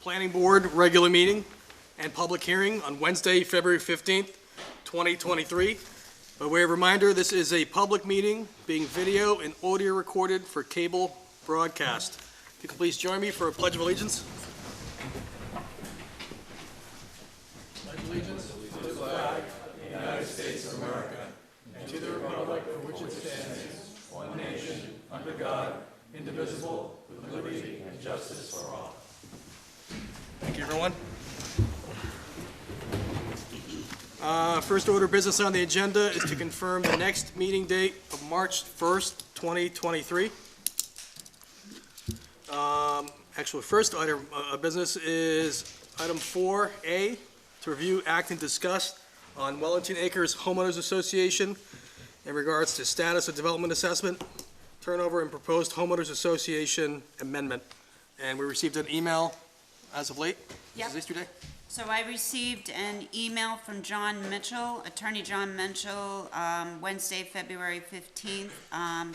Planning Board regular meeting and public hearing on Wednesday, February 15th, 2023. By way of reminder, this is a public meeting being video and audio recorded for cable broadcast. If you could please join me for a Pledge of Allegiance. Pledge allegiance to the flag of the United States of America and to the republic for which it stands, one nation, under God, indivisible, with liberty and justice for all. Thank you, everyone. First order of business on the agenda is to confirm the next meeting date of March 1st, 2023. Actually, first item of business is item 4A, to review, act, and discuss on Wellington Acres Homeowners Association in regards to status of development assessment, turnover, and proposed homeowners association amendment. And we received an email as of late. Yep. Is this yesterday? So I received an email from John Mitchell, Attorney John Mitchell, Wednesday, February 15th.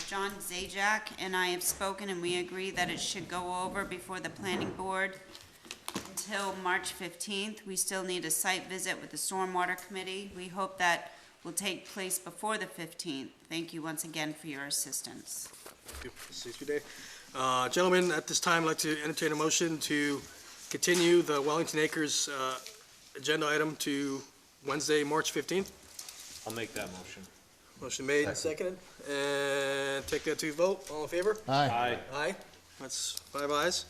John Zajac and I have spoken, and we agree that it should go over before the planning board until March 15th. We still need a site visit with the Stormwater Committee. We hope that will take place before the 15th. Thank you once again for your assistance. Thank you. This is yesterday. Gentlemen, at this time, I'd like to entertain a motion to continue the Wellington Acres agenda item to Wednesday, March 15th. I'll make that motion. Motion made and seconded. And take that to vote. All in favor? Aye. Aye. That's 5 ayes.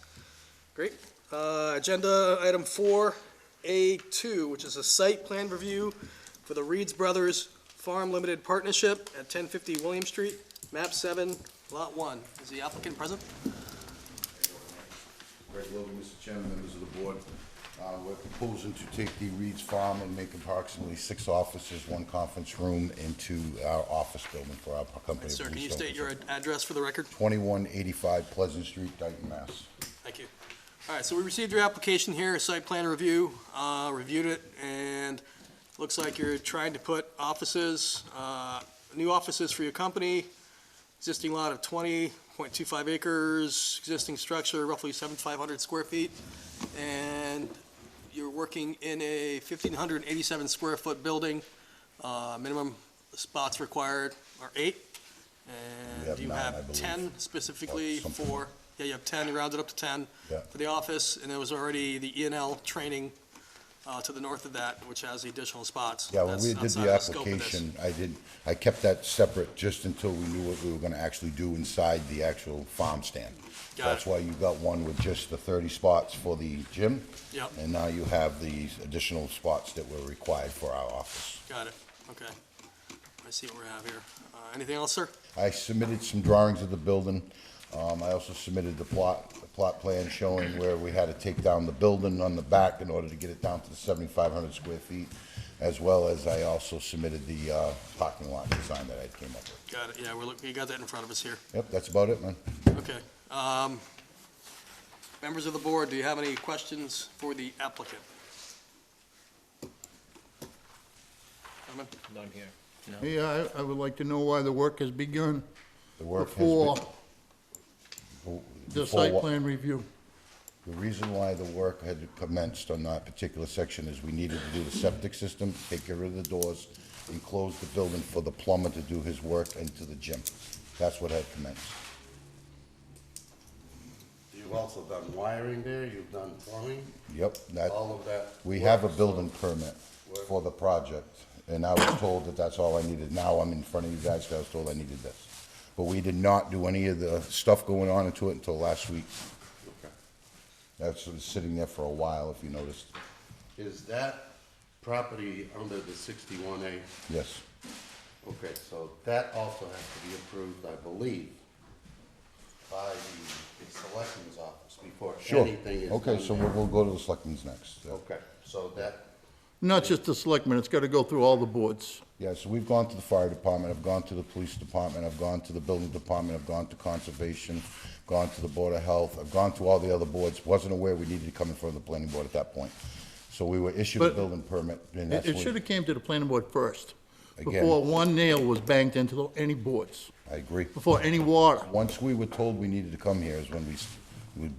Great. Agenda item 4A2, which is a site plan review for the Reeds Brothers Farm Limited Partnership at 1050 William Street, map 7, lot 1. Is the applicant present? Greg Logan, Mr. Chairman, members of the board. We're proposing to take the Reed's Farm and make approximately 6 offices, 1 conference room into our office building for our company. Sir, can you state your address for the record? 2185 Pleasant Street, Dayton, Mass. Thank you. All right, so we received your application here, a site plan review, reviewed it, and looks like you're trying to put offices, new offices for your company, existing lot of 20.25 acres, existing structure roughly 7,500 square feet, and you're working in a 1,587 square foot building. Minimum spots required are 8, We have and you 9, I have believe. 10 specifically Something. for, yeah, you have 10, you rounded up to 10 Yeah. for the office, and there was already the E&L training to the north of that, which has the additional spots. Yeah, when That's we did outside the of scope of this. application, I kept that separate just until we knew what we were gonna actually do inside the actual farm stand. So Got that's it. why you got one with just the 30 spots for the gym. Yep. And now you have these additional spots that were required for our office. Got it, okay. I see what we have here. Anything else, sir? I submitted some drawings of the building. I also submitted the plot plan showing where we had to take down the building on the back in order to get it down to the 7,500 square feet, as well as I also submitted the parking lot design that I came up with. Got it, yeah, you got that in front of us here. Yep, that's about it, man. Okay. Members of the board, do you have any questions for the applicant? Gentlemen? None here. Yeah, I would like to know why the work has begun The work has before been- the before site what- plan review. The reason why the work had commenced on that particular section is we needed to do the septic system, take rid of the doors, and close the building for the plumber to do his work into the gym. That's what had commenced. You've also done wiring there, you've done plumbing, Yep, that, all of that. we work, have a so- building permit for the project, and I was told that that's all I needed. Now I'm in front of you guys, 'cause I was told I needed this. But we did not do any of the stuff going on into it until last week. Okay. That's been sitting there for a while, if you noticed. Is that property under the 61A? Yes. Okay, so that also has to be approved, I believe, by the selectman's office before Sure. anything is done. Okay, so there. we'll go to the selectmen's next. Okay, so that, Not just the selectmen, it's gotta go through all the boards. Yeah, so we've gone to the fire department, I've gone to the police department, I've gone to the building department, I've gone to conservation, gone to the board of health, I've gone to all the other boards, wasn't aware we needed to come in front of the planning board at that point. So we were issued a But building permit, and It that's it when, should've came to the planning board first, Again. before one nail was banged into any boards, I agree. before any water. Once we were told we needed to come here is when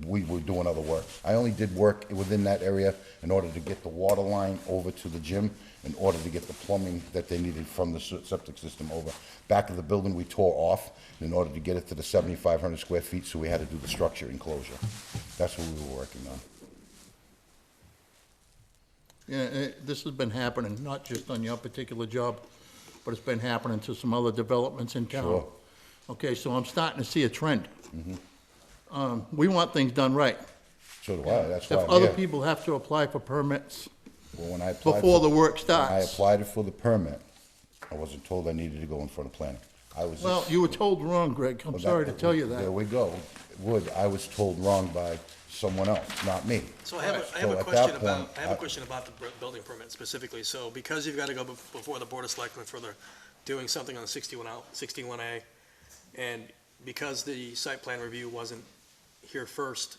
We were doing other work. I only did work within that area in order to get the water line over to the gym, in order to get the plumbing that they needed from the septic system over. Back of the building, we tore off in order to get it to the 7,500 square feet, so we had to do the structure enclosure. That's what we were working on. Yeah, this has been happening, not just on your particular job, but it's been happening to some other developments in town. Sure. Okay, so I'm starting to see a trend. We want things done right. So do I, that's why If I'm other here. people have to apply for permits Well, when I applied before for- the work When I starts. applied for the permit, I wasn't told I needed to go in front of planning. I was. Well, you were told wrong, Greg, I'm Well, sorry to tell you There that. we go. I was told wrong by someone else, not me. So I have a So at question that about, point, I have a question about the building permit specifically. So because you've got to go before the Board of Selectmen for the, doing something on 61A, and because the site plan review wasn't here first,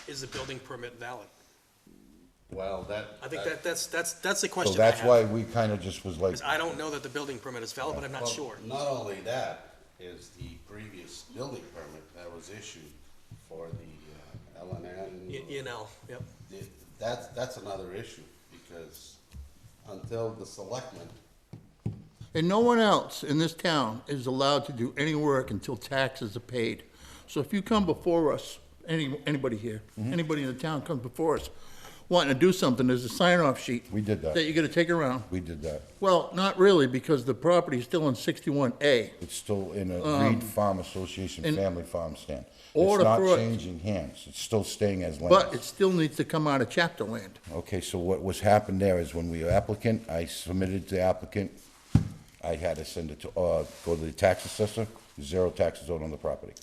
is the building permit valid? Well, that. I think that's the So question I that's have. why we kind of just was like, Because I don't know that the building permit is valid, but I'm not Well, sure. Not only that, is the previous building permit that was issued for the LNN. You know, yep. That's another issue, because until the selectmen, And no one else in this town is allowed to do any work until taxes are paid. So if you come before us, anybody here, Mm-hmm. anybody in the town comes before us, wanting to do something, there's a sign-off sheet. We did that. That you're gonna take around. we did that. Well, not really, because the property is still in 61A. It's still in a Reed Farm Association in family farm stand. It's order not for it- changing hands. It's still staying as land. But it still needs to come out of chapter land. Okay, so what was happened there is when we were applicant, I submitted to the applicant, I had to send it to, go to the tax assessor, zero taxes owed on the property.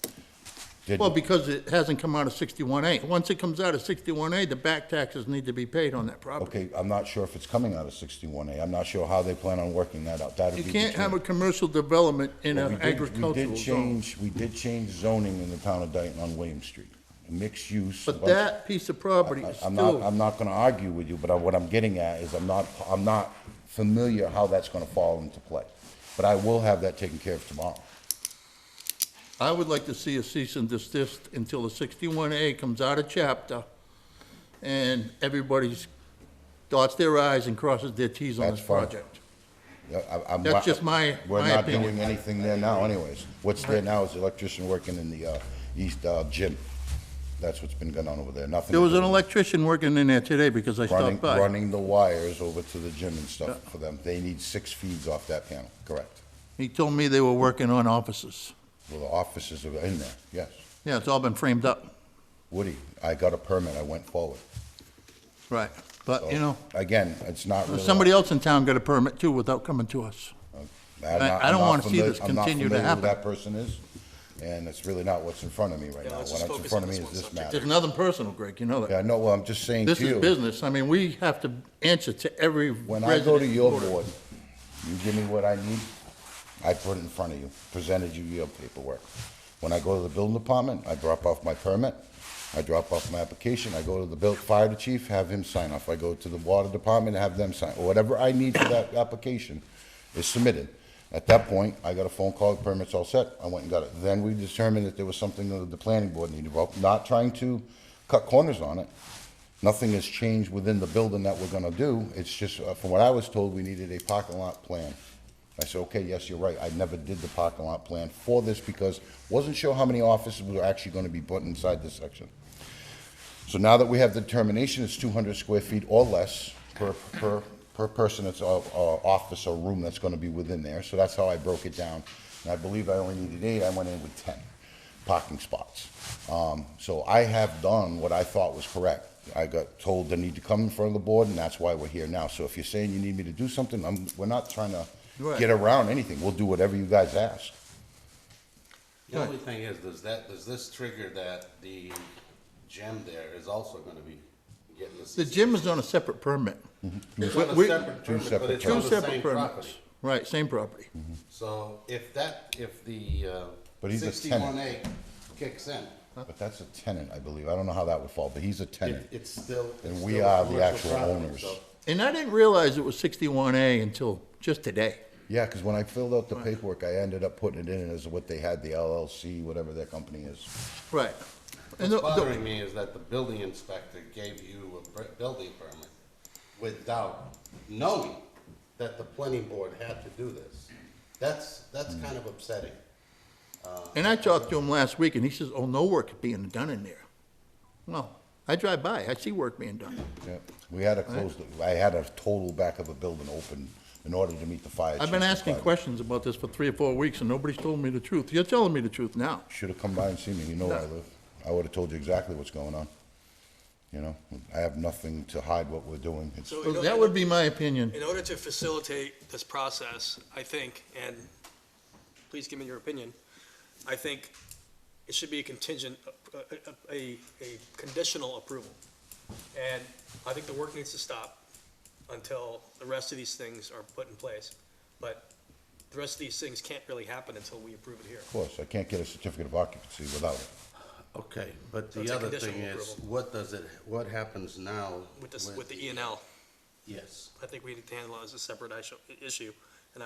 Did- Well, because it hasn't come out of 61A. Once it comes out of 61A, the back taxes need to be paid on that property. Okay, I'm not sure if it's coming out of 61A. I'm not sure how they plan on working that out. That'd You be can't have a between- commercial development in Well, an agricultural zone. We did change zoning in the town of Dayton on William Street. Mixed use. a But bunch of- that piece of property is I'm still, not gonna argue with you, but what I'm getting at is I'm not familiar how that's gonna fall into play. But I will have that taken care of tomorrow. I would like to see a cease and desist until the 61A comes out of chapter and everybody's dots their i's and crosses their t's on That's this fine. project. Yeah, I'm That's not- just my We're not opinion. doing anything there now anyways. What's there now is the electrician working in the, east, gym. That's what's been going on over there, nothing. There to was do an with electrician working in there today because I Running, stopped by. running the wires over to the gym and stuff for them. They need 6 feeds off that panel, correct. He told me they were working on offices. Well, the offices are in there, yes. Yeah, it's all been framed up. Woody, I got a permit, I went forward. Right. But, So, you know, Again, it's not really. somebody else in town got a permit too without coming to us. I'm I not- don't I'm not wanna see familiar- this continue to I'm not familiar happen. who that person is, and it's really not what's in front of me right Yeah, now. let's What's just in focus front on of me this is one this subject. matter. There's nothing personal, Greg, you know Yeah, that. no, well, I'm just saying to This you. is business. I mean, we have to answer to every When I go to resident your voter. board, you give me what I need, I put it in front of you, presented you your paperwork. When I go to the building department, I drop off my permit, I drop off my application, I go to the fire chief, have him sign off. I go to the water department, have them sign. Whatever I need for that application is submitted. At that point, I got a phone call, the permit's all set, I went and got it. Then we determined that there was something that the planning board needed involved, not trying to cut corners on it. Nothing has changed within the building that we're gonna do, it's just, from what I was told, we needed a parking lot plan. I said, okay, yes, you're right, I never did the parking lot plan for this because wasn't sure how many offices were actually gonna be put inside this section. So now that we have the determination, it's 200 square feet or less per person that's office or room that's gonna be within there, so that's how I broke it down. And I believe I only needed 8, I went in with 10 parking spots. So I have done what I thought was correct. I got told I need to come in front of the board, and that's why we're here now. So if you're saying you need me to do something, we're not trying to Right. get around anything, we'll do whatever you guys ask. the only thing is, does this trigger that the gym there is also gonna be getting this? The gym is on a separate permit. It's on a we- separate permit, separate but it's Two on the separate same permits. property. Right, same property. So if the But he's a 61A kicks in, But that's a tenant, I believe. I don't know how that would fall, but he's a tenant. it's still. And it's we still a are the commercial actual property, owners. so- And I didn't realize it was 61A until just today. Yeah, because when I filled out the paperwork, I ended up putting it in as what they had, the LLC, whatever their company is. Right. And What's the- bothering me is that the building inspector gave you a building permit without knowing that the planning board had to do this. That's kind of upsetting. And I talked to him last week, and he says, oh, no work is being done in there. Well, I drive by, I see work being done. Yeah, we had to close, I had a total back of the building open in order to meet the fire. I've been chief's asking requirement. questions about this for 3 or 4 weeks, and nobody's told me the truth. You're telling me the truth now. Should have come by and seen me, you know where I live. I would have told you exactly what's going on. You know, I have nothing to hide what we're doing. It's, So Well, that would be my opinion. in order to facilitate this process, I think, and please give me your opinion, I think it should be a contingent, a conditional approval. And I think the work needs to stop until the rest of these things are put in place. But the rest of these things can't really happen until we approve it here. of course, I can't get a certificate of occupancy without it. Okay, but So it's the a other thing conditional is, approval. what happens now? With this, with the E and L, Yes, I think we need to handle it as a separate issue, and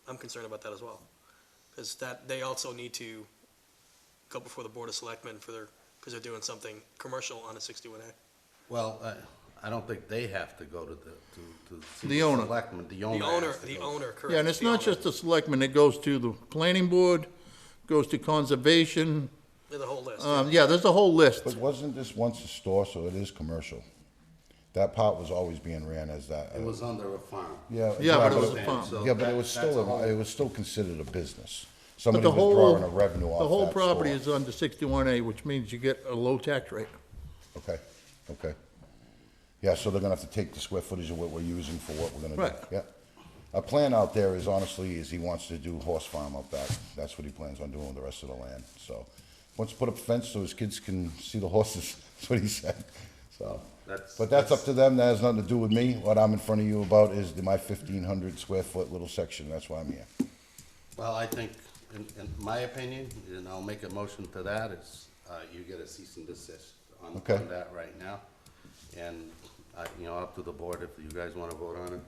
I'm concerned about that as well. Because that, they also need to go before the Board of Selectmen because they're doing something commercial on a 61A. well, I don't think they have to go to see The owner. selectman. The The owner owner, has to the go. owner, correct. Yeah, and it's the not owner. just the selectmen, it goes to the planning board, goes to conservation. There's a whole list. Yeah, there's a whole list. But wasn't this once a store, so it is commercial? That part was always being ran as that. It was under a farm. Yeah. Yeah, but it was a understand. farm. So Yeah, but it that- was that's a still, whole- it was still considered a business. But Somebody the was whole, drawing a revenue off the whole that property store. is under 61A, which means you get a low tax rate. Okay, okay. Yeah, so they're gonna have to take the square footage of what we're using for what we're gonna do. Right. Yeah. Our plan out there is honestly, is he wants to do horse farm out back. That's what he plans on doing with the rest of the land, so. Wants to put up a fence so his kids can see the horses, that's what he said, so. But that's up to them, that has nothing to do with me. What I'm in front of you about is my 1,500 square foot little section, that's why I'm here. Well, I think, in my opinion, and I'll make a motion to that, is, you get a cease and desist on Okay. that right now. And, up to the board, if you guys wanna vote on it,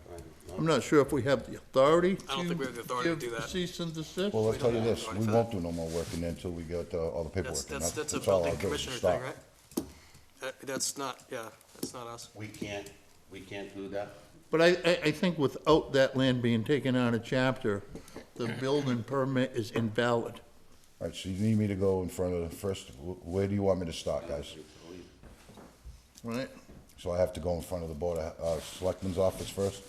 I'm not sure if we have the authority I don't think we have the authority to give do that. cease and desist. Well, I'll tell you don't have this, authority we for won't do no more work in there until we get all the paperwork. That's done. a all building I'll do is commissioner stop. thing, right? That's not, yeah, that's not us. we can't do that? But I think without that land being taken out of chapter, the building permit is invalid. All right, so you need me to go in front of the first, where do you want me to start, guys? Right? So I have to go in front of the Board of Selectmen's office first,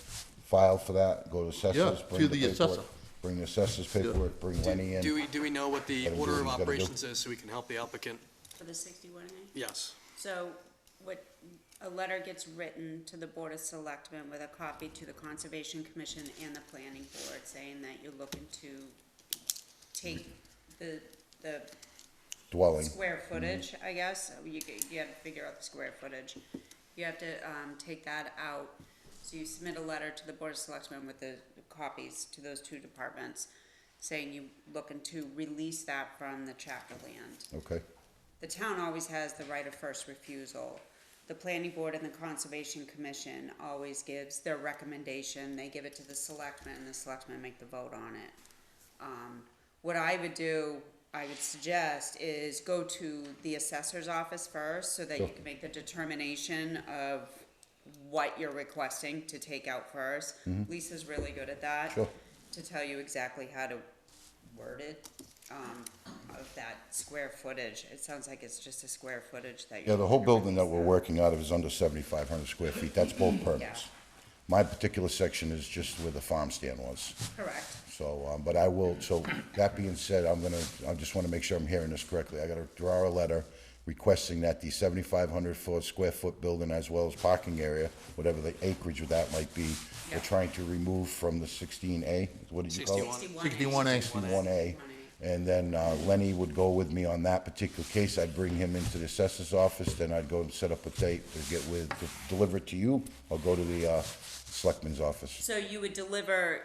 file for that, go to assessors, Yeah, bring to the the paperwork, assessor. bring the assessors paperwork, bring Lenny in. Do we know what the Gotta do order what of he's gotta do. operations is so we can help the applicant? For the 61A? Yes. So, a letter gets written to the Board of Selectmen with a copy to the Conservation Commission and the Planning Board, saying that you're looking to take the Dwelling, square footage, I guess, you have to figure out the square footage. You have to, take that out, so you submit a letter to the Board of Selectmen with the copies to those two departments, saying you looking to release that from the chapter land. okay, The town always has the right of first refusal. The planning board and the conservation commission always gives their recommendation, they give it to the selectmen, and the selectmen make the vote on it. What I would suggest is go to the assessor's office first, so that you Sure. can make the determination of what you're requesting to take out first. Lisa's really good at that. Sure. To tell you exactly how to word it, of that square footage. It sounds like it's just a square footage that you're. yeah, the whole looking to building that release we're working out of is under 7,500 square feet, that's both permits. My particular section is just where the farm stand was. Correct. So, but I will, so that being said, I just wanna make sure I'm hearing this correctly. I gotta draw a letter requesting that the 7,500 square foot building as well as parking area, whatever the acreage of that might be, we're Yeah. trying to remove from the 16A, what did you call it? 61A. 61A. And then Lenny would go with me on that particular case. I'd bring him into the assessor's office, then I'd go and set up a date to deliver it to you, or go to the selectman's office. So you would deliver,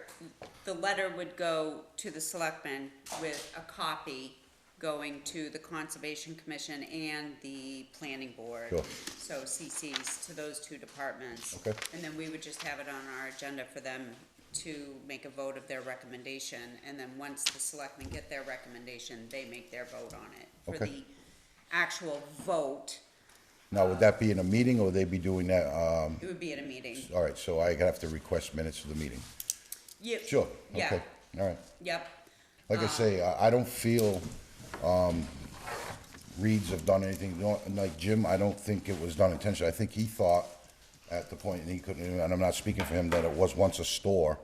the letter would go to the selectmen with a copy going to the Conservation Commission and the Planning Board. Sure. So CCs to those two departments. Okay. And then we would just have it on our agenda for them to make a vote of their recommendation, and then once the selectmen get their recommendation, they make their vote on it. For Okay. the actual vote, Now, would that be in a meeting, or would they be doing that, it would be at a meeting. all right, so I have to request minutes of the meeting? Yep. Sure, Yeah. okay, all right. Yep. Like I say, I don't feel, Reeds have done anything, like Jim, I don't think it was done intentionally. I think he thought at the point, and he couldn't, and I'm not speaking for him, that it was once a store.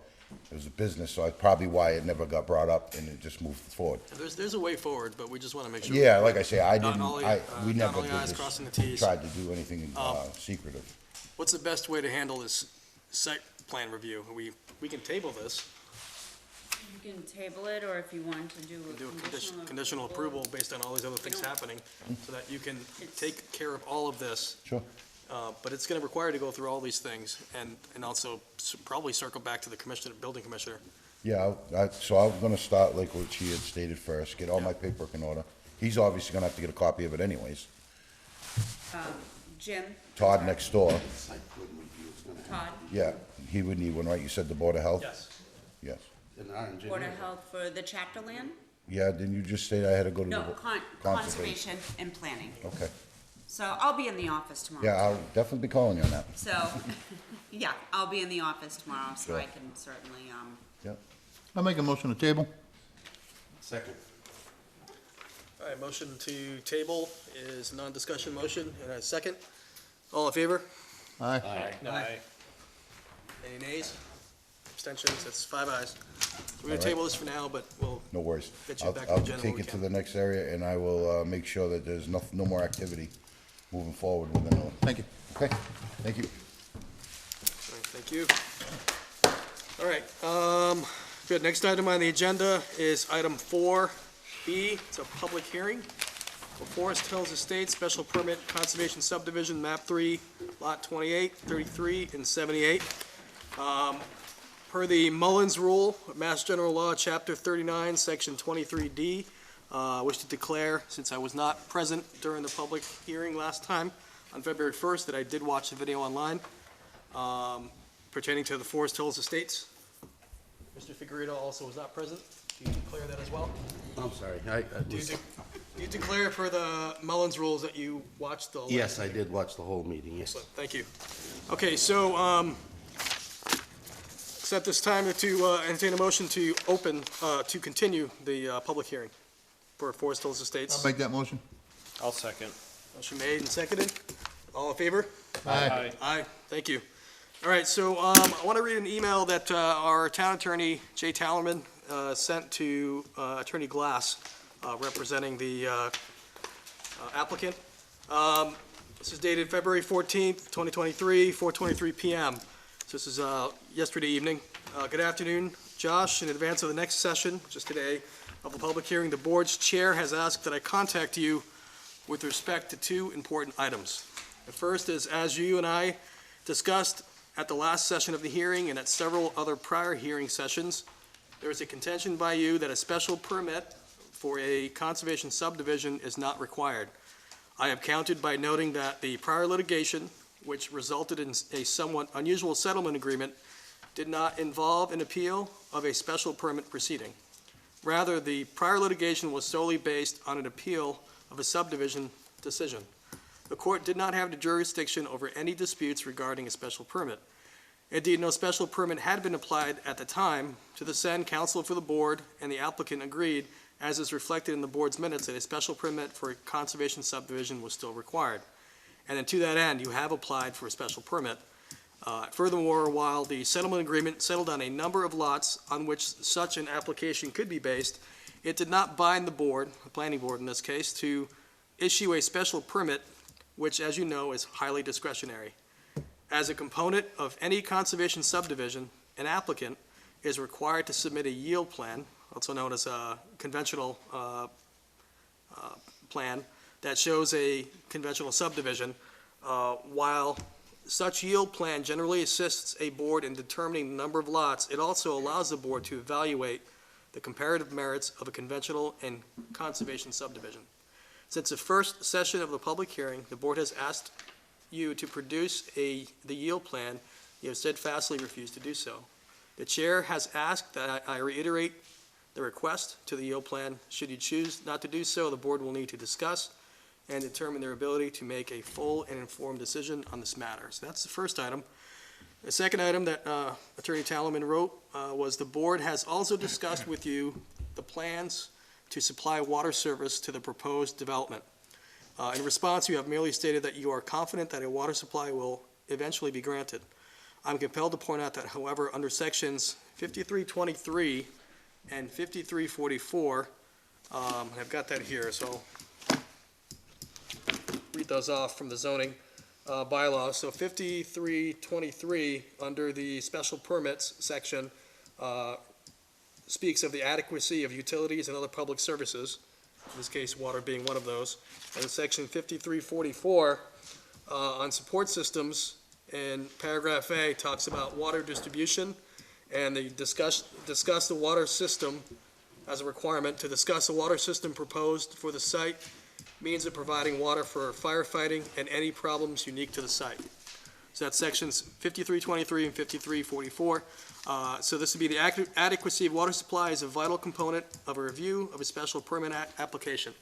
It was a business, so that's probably why it never got brought up and it just moved forward. There's a way forward, but we just want to make sure. Yeah, like I say, I Dotting didn't, all the- we dotting never all the did i's, this, crossing the t's. tried to do anything, secretive. What's the best way to handle this site plan review? We can table this, You can table it, or if you want to do do a a conditional approval based on all these other things happening, so that you can It's- take care of all of this. Sure. But it's gonna require you to go through all these things, and also probably circle back to the commissioner, building commissioner. Yeah, so I'm gonna start like what she had stated first, get all my paperwork in order. He's obviously gonna have to get a copy of it anyways. Jim? Todd next door, Site plan review is gonna Todd? have yeah, he would need one, right? You said the Board of Health? Yes. Yes. in our engineer. Board of Health for the chapter land? Yeah, didn't you just say I had to go to the? No, conservation and planning. Okay, So I'll be in the office tomorrow. yeah, I'll definitely be calling you on that. So, yeah, I'll be in the office tomorrow, so I Sure. can certainly, Yep. I'll make a motion to table. Second. All right, motion to table is non-discussion motion, and a second. All in favor? Aye. Aye. Any nays? Abstentions? That's 5 ayes. We're gonna All right. table this for now, but we'll, No worries. Get you I'll, back to I'll the agenda when take we it to can. the next area and I will, make sure that there's no more activity moving forward with the new. Thank you. Okay, thank you. all right, thank you. All right, good, next item on the agenda is item 4B. It's a public hearing for Forest Hills Estates Special Permit Conservation Subdivision, map 3, lot 28, 33, and 78. Per the Mullins Rule, Mass General Law, Chapter 39, Section 23D, I wish to declare, since I was not present during the public hearing last time on February 1st, that I did watch the video online pertaining to the Forest Hills Estates. Mr. Figueredo also was not present. Do you declare that as well? I'm sorry, Do you declare per the Mullins Rules that you watched the? yes, I did watch the whole meeting, yes. Excellent, thank you. Okay, so, set this time to entertain a motion to open, to continue the public hearing for Forest Hills I'll Estates. make that motion. I'll second. Motion made and seconded. All in favor? Aye. Aye, thank you. All right, so I want to read an email that our town attorney, Jay Tallerman, sent to Attorney Glass, representing the applicant. This is dated February 14th, 2023, 4:23 PM. So this is yesterday evening. Good afternoon, Josh. In advance of the next session, which is today, of the public hearing, the board's chair has asked that I contact you with respect to 2 important items. The first is, as you and I discussed at the last session of the hearing and at several other prior hearing sessions, there is a contention by you that a special permit for a conservation subdivision is not required. I have counted by noting that the prior litigation, which resulted in a somewhat unusual settlement agreement, did not involve an appeal of a special permit proceeding. Rather, the prior litigation was solely based on an appeal of a subdivision decision. The court did not have the jurisdiction over any disputes regarding a special permit. Indeed, no special permit had been applied at the time. To this end, counsel for the board and the applicant agreed, as is reflected in the board's minutes, that a special permit for a conservation subdivision was still required. And then to that end, you have applied for a special permit. Furthermore, while the settlement agreement settled on a number of lots on which such an application could be based, it did not bind the board, the planning board in this case, to issue a special permit, which, as you know, is highly discretionary. As a component of any conservation subdivision, an applicant is required to submit a yield plan, also known as a conventional plan, that shows a conventional subdivision. While such yield plan generally assists a board in determining the number of lots, it also allows the board to evaluate the comparative merits of a conventional and conservation subdivision. Since the first session of the public hearing, the board has asked you to produce the yield plan. You have steadfastly refused to do so. The chair has asked that I reiterate the request to the yield plan. Should you choose not to do so, the board will need to discuss and determine their ability to make a full and informed decision on this matter. So that's the first item. The second item that Attorney Talaman wrote was the board has also discussed with you the plans to supply water service to the proposed development. In response, you have merely stated that you are confident that a water supply will eventually be granted. I'm compelled to point out that, however, under sections 5323 and 5344, I've got that here, so read those off from the zoning bylaw. So 5323, under the special permits section, speaks of the adequacy of utilities and other public services, in this case, water being one of those. And section 5344, on support systems, in paragraph A, talks about water distribution, and they discuss the water system as a requirement. To discuss a water system proposed for the site means of providing water for firefighting and any problems unique to the site. So that's sections 5323 and 5344. So this would be the adequacy of water supply is a vital component of a review of a special permit application.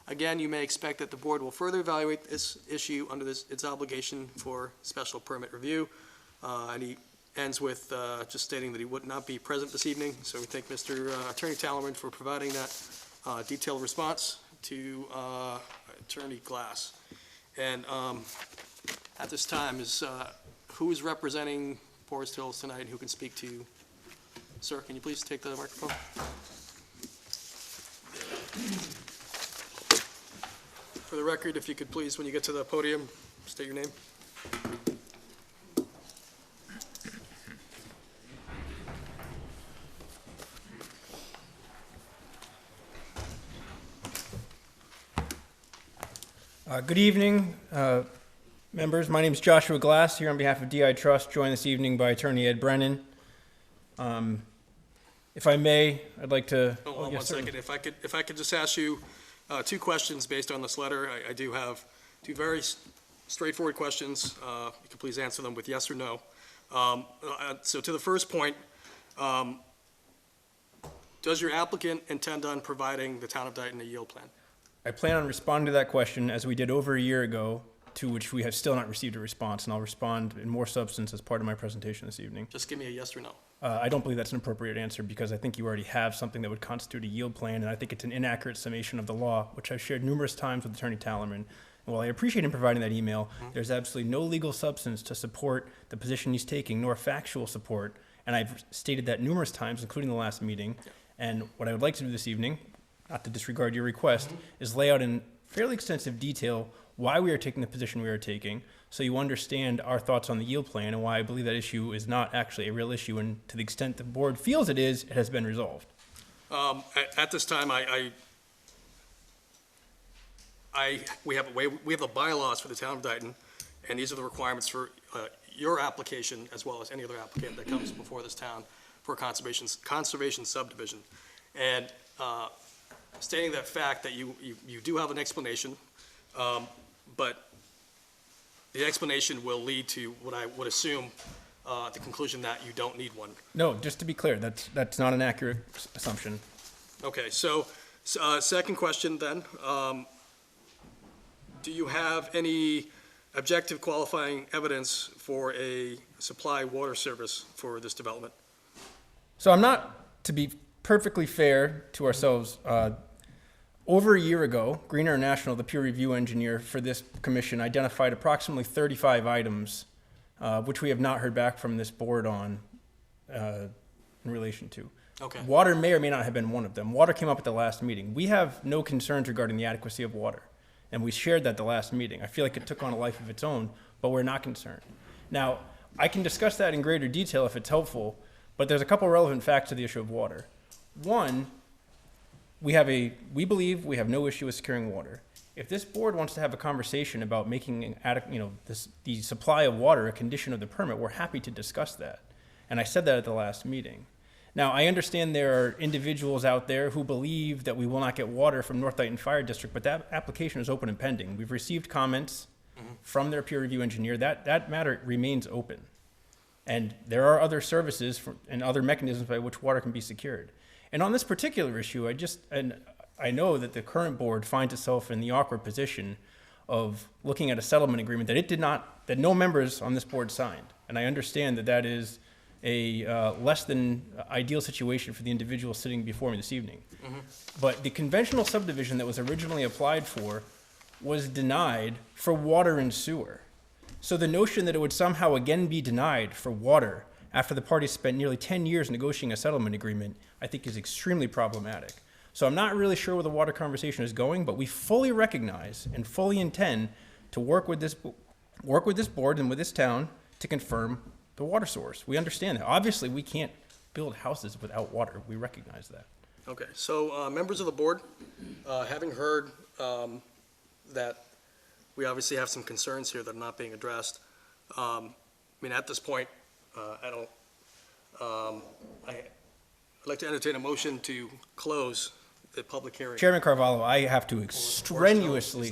Again, you may expect that the board will further evaluate this issue under its obligation for special permit review. And he ends with just stating that he would not be present this evening. So we thank Mr. Attorney Talaman for providing that detailed response to Attorney Glass. And at this time, who is representing Forest Hills tonight, who can speak to you? Sir, can you please take the microphone? For the record, if you could please, when you get to the podium, state your name. Good evening, members. My name is Joshua Glass, here on behalf of DI Trust, joined this evening by Attorney Ed Brennan. If I may, I'd like to... Hold on yes, one second. If I could just ask you two questions based on this letter. I do have two very straightforward questions. You can please answer them with yes or no. So to the first point, does your applicant intend on providing the town of Dayton a yield plan? I plan on responding to that question as we did over a year ago, to which we have still not received a response, and I'll respond in more substance as part of my presentation this evening. Just give me a yes or no. I don't believe that's an appropriate answer because I think you already have something that would constitute a yield plan, and I think it's an inaccurate summation of the law, which I've shared numerous times with Attorney Talaman. And while I appreciate him providing that email, there's absolutely no legal substance to support the position he's taking, nor factual support, and I've stated that numerous times, including the last meeting. And what I would like to do this evening, not to disregard your request, is lay out in fairly extensive detail why we are taking the position we are taking, so you understand our thoughts on the yield plan and why I believe that issue is not actually a real issue, and to the extent the board feels it is, it has been resolved. At this time, we have the bylaws for the town of Dayton, and these are the requirements for your application as well as any other applicant that comes before this town for conservation subdivision. And stating that fact that you do have an explanation, but the explanation will lead to what I would assume the conclusion that you don't need one. No, just to be clear, that's not an accurate assumption. Okay, so second question then, do you have any objective qualifying evidence for a supply water service for this development? So I'm not, to be perfectly fair to ourselves, over a year ago, Green International, the peer review engineer for this commission, identified approximately 35 items, which we have not heard back from this board on in relation to. Okay. Water may or may not have been one of them. Water came up at the last meeting. We have no concerns regarding the adequacy of water, and we shared that at the last meeting. I feel like it took on a life of its own, but we're not concerned. Now, I can discuss that in greater detail if it's helpful, but there's a couple relevant facts to the issue of water. One, we believe we have no issue with securing water. If this board wants to have a conversation about making the supply of water a condition of the permit, we're happy to discuss that. And I said that at the last meeting. Now, I understand there are individuals out there who believe that we will not get water from North Dayton Fire District, but that application is open and pending. We've received comments from their peer review engineer. That matter remains open. And there are other services and other mechanisms by which water can be secured. And on this particular issue, I know that the current board finds itself in the awkward position of looking at a settlement agreement that no members on this board signed. And I understand that that is a less than ideal situation for the individual sitting before me this evening. But the conventional subdivision that was originally applied for was denied for water and sewer. So the notion that it would somehow again be denied for water after the parties spent nearly 10 years negotiating a settlement agreement, I think is extremely problematic. So I'm not really sure where the water conversation is going, but we fully recognize and fully intend to work with this board and with this town to confirm the water source. We understand that. Obviously, we can't build houses without water. We recognize that. Okay, so, members of the board, having heard, that we obviously have some concerns here that are not being addressed, I mean, at this point, I'd like to entertain a motion to close the public hearing. Chairman Carvalho, I have to strenuously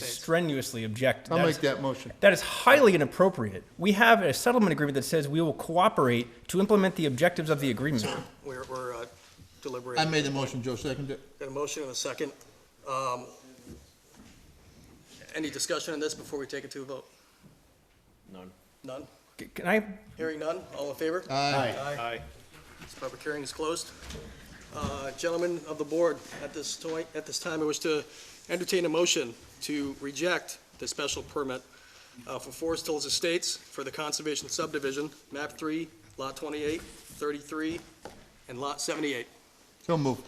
object. I'll That make is- that motion. That is highly inappropriate. We have a settlement agreement that says we will cooperate to implement the objectives of the agreement. We're I deliberating. made the motion, Joe seconded it. Got a motion and a second. Any discussion on this before we take it to a vote? None. None? Can I, Hearing none, all in favor? Aye. Aye. This public hearing is closed. Gentlemen of the board, at this time, I wish to entertain a motion to reject the special permit for Forest Hills Estates for the Conservation Subdivision, map 3, lot 28, 33, and lot 78. So move.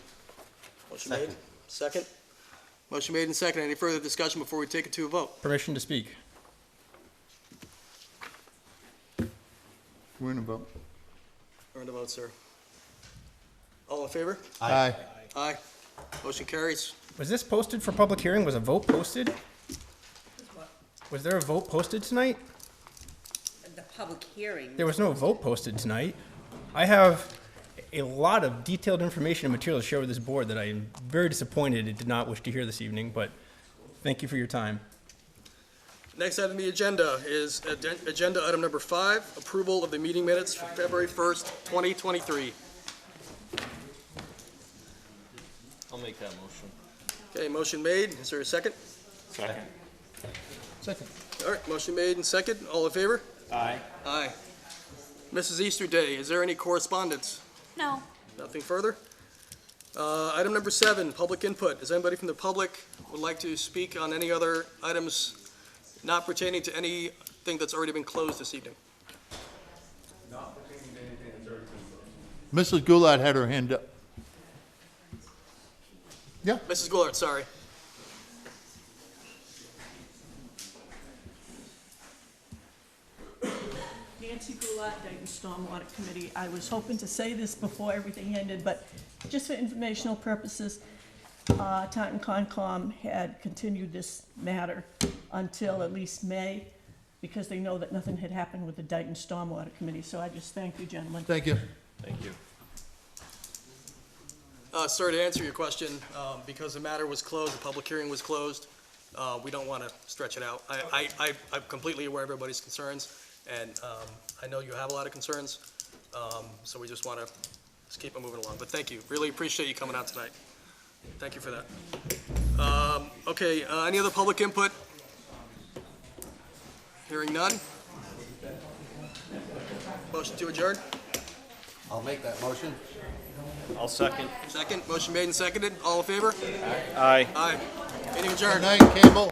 Motion made. Second. Motion made and second. Any further discussion before we take it to a vote? permission to speak? We're in a vote. We're in the vote, sir. All in favor? Aye. Aye. Motion carries. Was this posted for public hearing? Was a vote posted? Was there a vote posted tonight? The public hearing. There was no vote posted tonight. I have a lot of detailed information and material to share with this board that I am very disappointed it did not wish to hear this evening, but thank you for your time. Next item on the agenda is agenda item number 5, approval of the meeting minutes for February 1st, 2023. I'll make that motion. Okay, motion made. Is there a second? Second. Second. All right, motion made and second. All in favor? Aye. Aye. Mrs. Easterday, is there any correspondence? No. Nothing further? Item number 7, public input. Is anybody from the public would like to speak on any other items not pertaining to anything that's already been closed this evening? Mrs. Goulart had her hand up. Yeah. Mrs. Goulart, sorry. Nancy Goulart, Dayton Stormwater Committee. I was hoping to say this before everything ended, but just for informational purposes, Taunton Concom had continued this matter until at least May, because they know that nothing had happened with the Dayton Stormwater Committee. So I just thank you, gentlemen. Thank you. Thank you. Sir, to answer your question, because the matter was closed, the public hearing was closed, we don't want to stretch it out. I'm completely aware of everybody's concerns, and I know you have a lot of concerns, so we just want to just keep it moving along. But thank you. Really appreciate you coming out tonight. Thank you for that. Okay, any other public input? Hearing none? Motion to adjourn? I'll make that motion. I'll second. Second. Motion made and seconded. All in favor? Aye. Aye. Meeting adjourned. Good night, Cable.